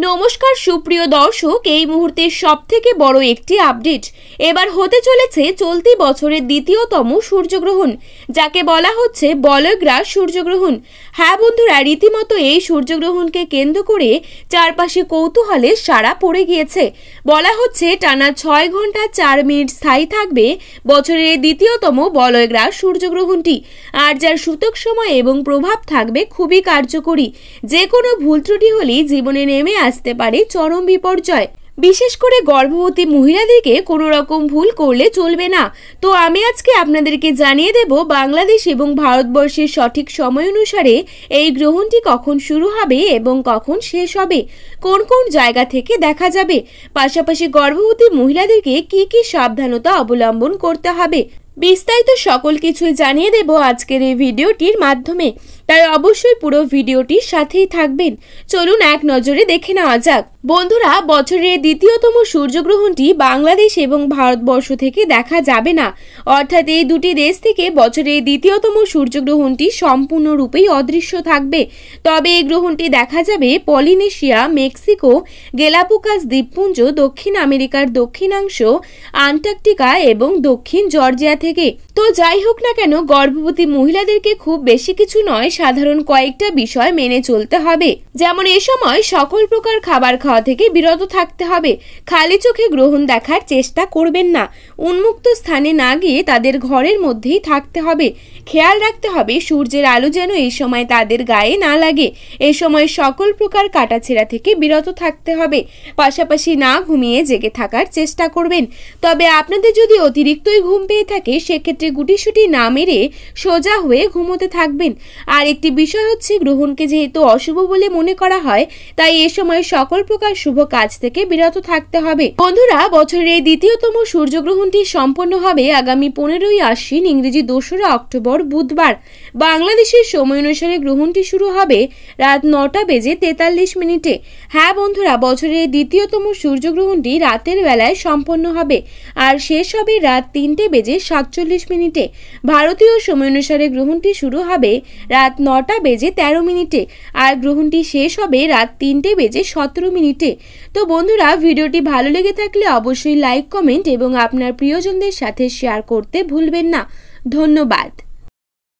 নমস্কার সুপ্রিয় দর্শক, এই মুহূর্তে সবথেকে বড় একটি আপডেট। এবার হতে চলেছে চলতি বছরের দ্বিতীয়তম সূর্যগ্রহণ, যাকে বলা হচ্ছে বলয়গ্রাস সূর্যগ্রহণ। হ্যাঁ বন্ধুরা, রীতিমতো এই সূর্যগ্রহণকে কেন্দ্র করে চারপাশে কৌতূহলে সাড়া পড়ে গিয়েছে। বলা হচ্ছে টানা 6 ঘন্টা 4 মিনিট স্থায়ী থাকবে বছরের দ্বিতীয়তম বলয়গ্রাস সূর্যগ্রহণটি, আর যার সূতক সময় এবং প্রভাব থাকবে খুবই কার্যকরী। যে কোনো ভুল ত্রুটি হলেই জীবনে নেমে আসতে পারে চরম বিপর্যয়। বিশেষ করে গর্ভবতী মহিলাদেরকে কোনো রকম ভুল করলে চলবে না। তো আমি আজকে আপনাদেরকে জানিয়ে দেব বাংলাদেশ এবং ভারতবর্ষের সঠিক সময় অনুসারে এই গ্রহণটি কখন শুরু হবে এবং কখন শেষ হবে, কোন কোন জায়গা থেকে দেখা যাবে, পাশাপাশি গর্ভবতী মহিলাদেরকে কি কি সাবধানতা অবলম্বন করতে হবে। বিস্তারিত সকল কিছুই জানিয়ে দেব আজকের এই ভিডিওটির মাধ্যমে, তাই অবশ্যই পুরো ভিডিওটির সাথেই থাকবেন। চলুন এক নজরে দেখে নেওয়া যাক। বন্ধুরা, বছরের দ্বিতীয়তম সূর্যগ্রহণটি বাংলাদেশ এবং ভারতবর্ষ থেকে দেখা যাবে না, অর্থাৎ এই দুটি দেশ থেকে বছরের দ্বিতীয়তম সূর্যগ্রহণটি সম্পূর্ণরূপেই অদৃশ্য থাকবে। তবে এই গ্রহণটি দেখা যাবে পলিনেশিয়া, মেক্সিকো, গেলাপাগোস দ্বীপপুঞ্জ, দক্ষিণ আমেরিকার দক্ষিণাংশ, আন্টার্কটিকা এবং দক্ষিণ জর্জিয়া থেকে। তো যাই হোক না কেন, গর্ভবতী মহিলাদেরকে খুব বেশি কিছু নয়, সাধারণ কয়েকটা বিষয় মেনে চলতে হবে। যেমন এ সময় সকল প্রকার খাবার খাওয়া থেকে বিরত থাকতে হবে। খালি চোখে গ্রহণ দেখার চেষ্টা করবেন না। উন্মুক্ত স্থানে না গিয়ে তাদের ঘরের মধ্যেই থাকতে হবে। খেয়াল রাখতে হবে সূর্যের আলো যেন এই সময় তাদের গায়ে না লাগে। এ সময় সকল প্রকার কাটাছেঁড়া থেকে বিরত থাকতে হবে। পাশাপাশি না ঘুমিয়ে জেগে থাকার চেষ্টা করবেন। তবে আপনাদের যদি অতিরিক্তই ঘুম পেয়ে থাকে, সেক্ষেত্রে গুটিসুটি না মেরে সোজা হয়ে ঘুমোতে থাকবেন। আর একটি বিষয় হচ্ছে, গ্রহণকে যেহেতু অশুভ বলে মনে করা হয়, তাই এ সময় সকল প্রকার শুভ কাজ থেকে বিরত থাকতে হবে। বন্ধুরা, বছরের এই দ্বিতীয়তম সূর্যগ্রহণটি সম্পন্ন হবে আগামী 15ই আশ্বিন, ইংরেজি 2রা অক্টোবর বুধবার। বাংলাদেশের সময় অনুসারে গ্রহণটি শুরু হবে রাত 9:43 হ্যাঁ বন্ধুরা, বছরের এই দ্বিতীয়তম সূর্যগ্রহণটি রাতের বেলায় সম্পন্ন হবে আর শেষ হবে রাত 3:47 ভারতীয় সময় অনুসারে গ্রহণটি শুরু হবে রাত 9:13 আর গ্রহণটি শেষ হবে রাত 3:17। তো বন্ধুরা, ভিডিওটি ভালো লেগে থাকলে অবশ্যই লাইক, কমেন্ট এবং আপনার প্রিয়জনদের সাথে শেয়ার করতে ভুলবেন না। ধন্যবাদ।